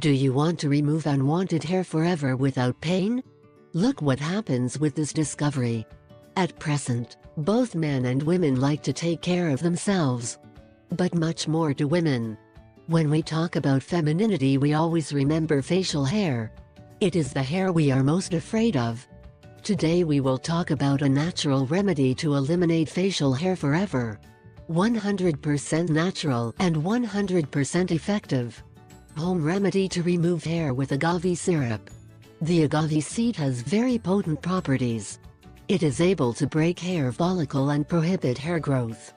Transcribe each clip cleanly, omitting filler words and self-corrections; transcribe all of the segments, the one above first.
Do you want to remove unwanted hair forever without pain? Look what happens with this discovery. At present, both men and women like to take care of themselves. But much more to women. When we talk about femininity, we always remember facial hair. It is the hair we are most afraid of. Today we will talk about a natural remedy to eliminate facial hair forever. 100% natural and 100% effective. Home remedy to remove hair with agave syrup. The agave seed has very potent properties. It is able to break hair follicle and prohibit hair growth.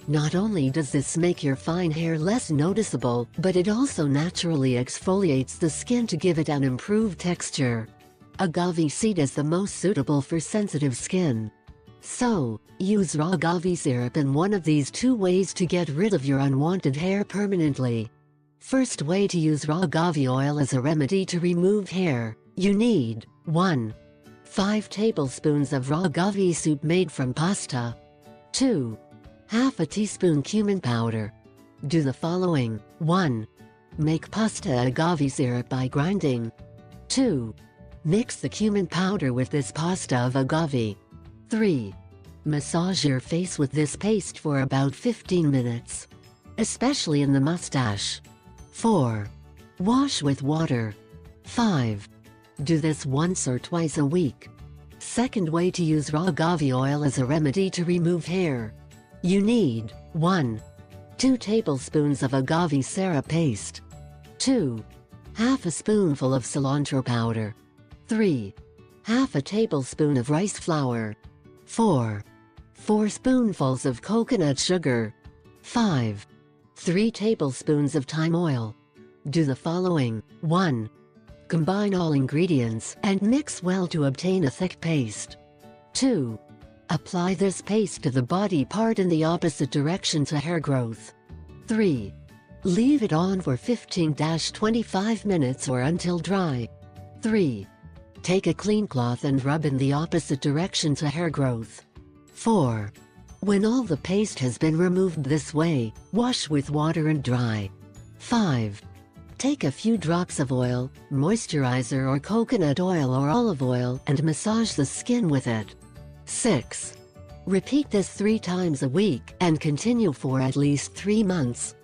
Not only does this make your fine hair less noticeable, but it also naturally exfoliates the skin to give it an improved texture. Agave seed is the most suitable for sensitive skin. So, use raw agave syrup in one of these two ways to get rid of your unwanted hair permanently. First way to use raw agave oil as a remedy to remove hair. You need 1. 5 tablespoons of raw agave soup made from pasta. 2. Half a teaspoon cumin powder. Do the following. 1. Make pasta agave syrup by grinding. 2. Mix the cumin powder with this pasta of agave. 3. Massage your face with this paste for about 15 minutes. Especially in the mustache. 4. Wash with water. 5. Do this once or twice a week. Second way to use raw agave oil as a remedy to remove hair. You need 1. 2 tablespoons of agave syrup paste. 2. Half a spoonful of cilantro powder. 3. Half a tablespoon of rice flour. 4. 4 spoonfuls of coconut sugar. 5. 3 tablespoons of thyme oil. Do the following. 1. Combine all ingredients and mix well to obtain a thick paste. 2. Apply this paste to the body part in the opposite direction to hair growth. 3. Leave it on for 15-25 minutes or until dry. 3. Take a clean cloth and rub in the opposite direction to hair growth. 4. When all the paste has been removed this way, wash with water and dry. 5. Take a few drops of oil, moisturizer or coconut oil or olive oil and massage the skin with it. 6. Repeat this 3 times a week and continue for at least 3 months.